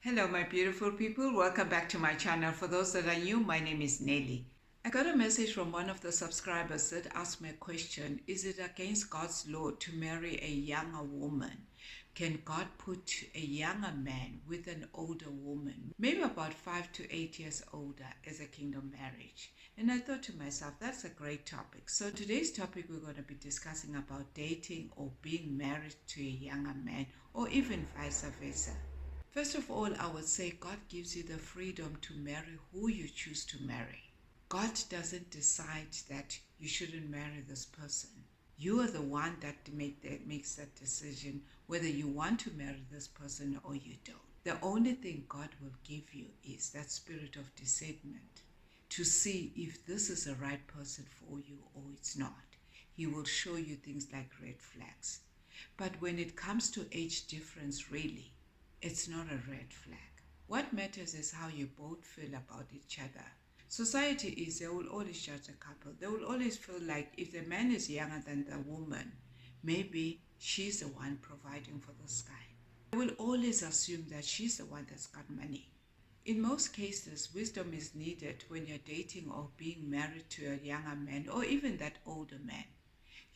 Hello my beautiful people, welcome back to my channel. For those that are new, my name is Nelly. I got a message from one of the subscribers that asked me a question. Is it against God's law to marry a younger woman? Can God put a younger man with an older woman, maybe about 5 to 8 years older, as a kingdom marriage? And I thought to myself, that's a great topic. So today's topic, we're going to be discussing about dating or being married to a younger man, or even vice versa. First of all, I would say God gives you the freedom to marry who you choose to marry. God doesn't decide that you shouldn't marry this person. You are the one that makes that decision whether you want to marry this person or you don't. The only thing God will give you is that spirit of discernment to see if this is the right person for you or it's not. He will show you things like red flags. But when it comes to age difference, really, it's not a red flag. What matters is how you both feel about each other. Society is, they will always judge a couple. They will always feel like if the man is younger than the woman, maybe she's the one providing for this guy. They will always assume that she's the one that's got money. In most cases, wisdom is needed when you're dating or being married to a younger man or even that older man.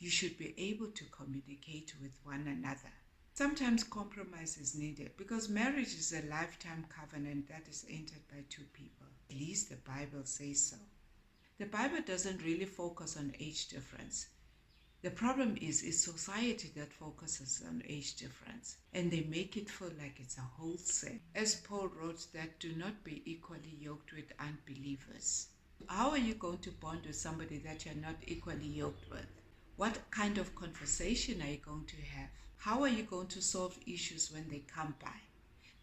You should be able to communicate with one another. Sometimes compromise is needed because marriage is a lifetime covenant that is entered by two people. At least the Bible says so. The Bible doesn't really focus on age difference. The problem is society that focuses on age difference, and they make it feel like it's a whole sin. As Paul wrote, that do not be equally yoked with unbelievers. How are you going to bond with somebody that you're not equally yoked with? What kind of conversation are you going to have? How are you going to solve issues when they come by?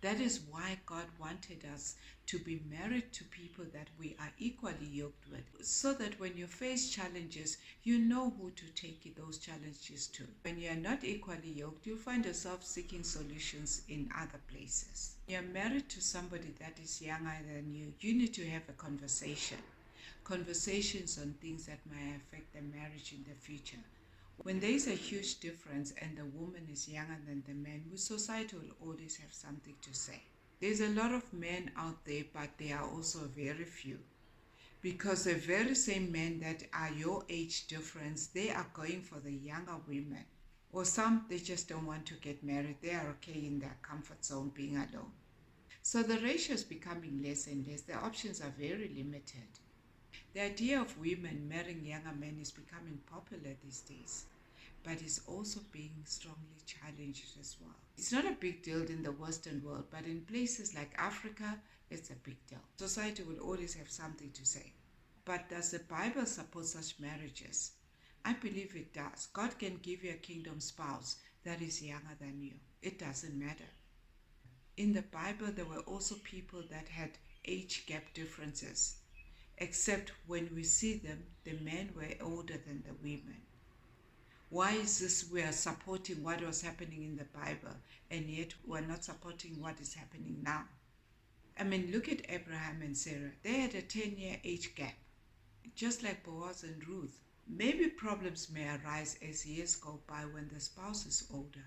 That is why God wanted us to be married to people that we are equally yoked with, so that when you face challenges, you know who to take those challenges to. When you are not equally yoked, you find yourself seeking solutions in other places. You're married to somebody that is younger than you. You need to have a conversation. Conversations on things that may affect the marriage in the future. When there is a huge difference and the woman is younger than the man, society will always have something to say. There's a lot of men out there, but there are also very few. Because the very same men that are your age difference, they are going for the younger women. Or some, they just don't want to get married. They are okay in their comfort zone being alone. So the ratio is becoming less and less. The options are very limited. The idea of women marrying younger men is becoming popular these days, but is also being strongly challenged as well. It's not a big deal in the Western world, but in places like Africa, it's a big deal. Society will always have something to say. But does the Bible support such marriages? I believe it does. God can give you a kingdom spouse that is younger than you. It doesn't matter. In the Bible, there were also people that had age gap differences. Except when we see them, the men were older than the women. Why is this we are supporting what was happening in the Bible and yet we're not supporting what is happening now? I mean, look at Abraham and Sarah. They had a 10-year age gap, just like Boaz and Ruth. Maybe problems may arise as years go by when the spouse is older,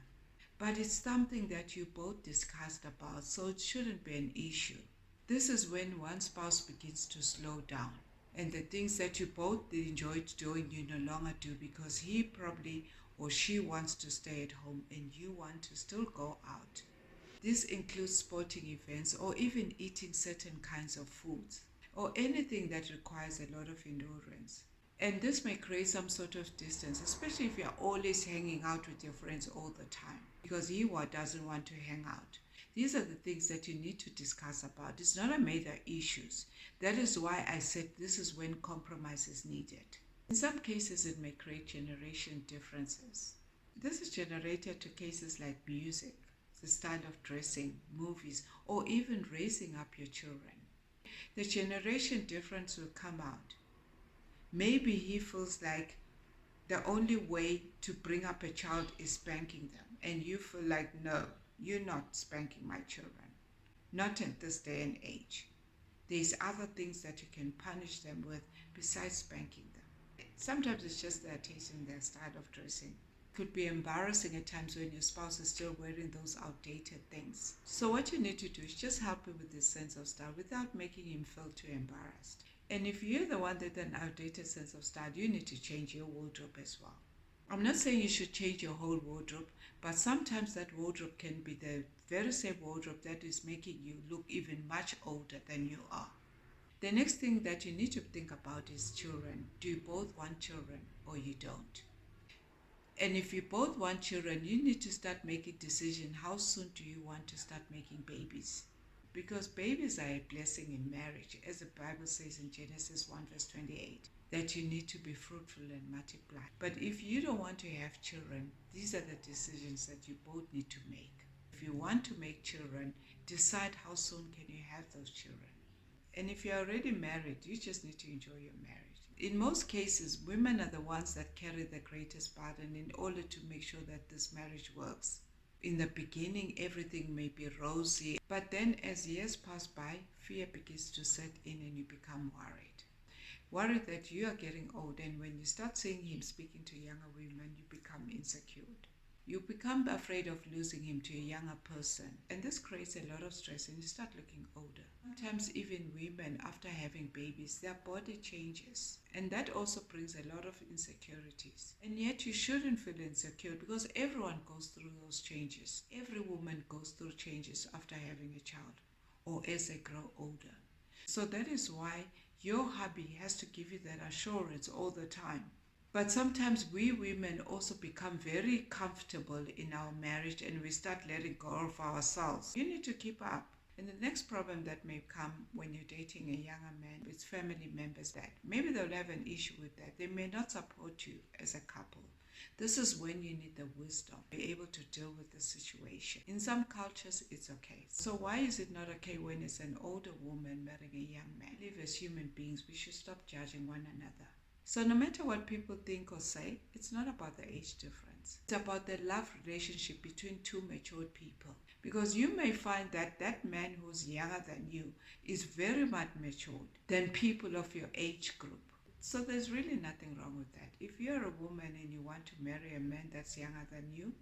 but it's something that you both discussed about, so it shouldn't be an issue. This is when one spouse begins to slow down, and the things that you both enjoyed doing you no longer do because he probably or she wants to stay at home and you want to still go out. This includes sporting events or even eating certain kinds of foods or anything that requires a lot of endurance. And this may create some sort of distance, especially if you're always hanging out with your friends all the time because he doesn't want to hang out. These are the things that you need to discuss about. It's not a major issue. That is why I said this is when compromise is needed. In some cases, it may create generation differences. This is generated to cases like music, the style of dressing, movies, or even raising up your children. The generation difference will come out. Maybe he feels like the only way to bring up a child is spanking them, and you feel like, no, you're not spanking my children. Not at this day and age. There's other things that you can punish them with besides spanking them. Sometimes it's just their taste in their style of dressing. Could be embarrassing at times when your spouse is still wearing those outdated things. So what you need to do is just help him with his sense of style without making him feel too embarrassed. And if you're the one with an outdated sense of style, you need to change your wardrobe as well. I'm not saying you should change your whole wardrobe, but sometimes that wardrobe can be the very same wardrobe that is making you look even much older than you are. The next thing that you need to think about is children. Do you both want children or you don't? And if you both want children, you need to start making decisions. How soon do you want to start making babies? Because babies are a blessing in marriage, as the Bible says in Genesis 1 verse 28, that you need to be fruitful and multiply. But if you don't want to have children, these are the decisions that you both need to make. If you want to make children, decide how soon can you have those children. And if you're already married, you just need to enjoy your marriage. In most cases, women are the ones that carry the greatest burden in order to make sure that this marriage works. In the beginning, everything may be rosy, but then as years pass by, fear begins to set in and you become worried. Worried that you are getting old, and when you start seeing him speaking to younger women, you become insecure. You become afraid of losing him to a younger person, and this creates a lot of stress and you start looking older. Sometimes even women, after having babies, their body changes, and that also brings a lot of insecurities. And yet you shouldn't feel insecure because everyone goes through those changes. Every woman goes through changes after having a child or as they grow older. So that is why your hubby has to give you that assurance all the time. But sometimes we women also become very comfortable in our marriage and we start letting go of ourselves. You need to keep up. And the next problem that may come when you're dating a younger man with family members, that maybe they'll have an issue with that. They may not support you as a couple. This is when you need the wisdom, be able to deal with the situation. In some cultures, it's okay. So why is it not okay when it's an older woman marrying a young man? I believe as human beings, we should stop judging one another. So no matter what people think or say, it's not about the age difference. It's about the love relationship between two matured people. Because you may find that that man who's younger than you is very much matured than people of your age group. So there's really nothing wrong with that. If you're a woman and you want to marry a man that's younger than you,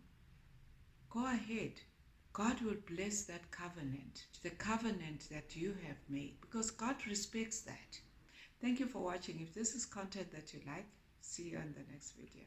go ahead. God will bless that covenant, the covenant that you have made, because God respects that. Thank you for watching. If this is content that you like, see you on the next video.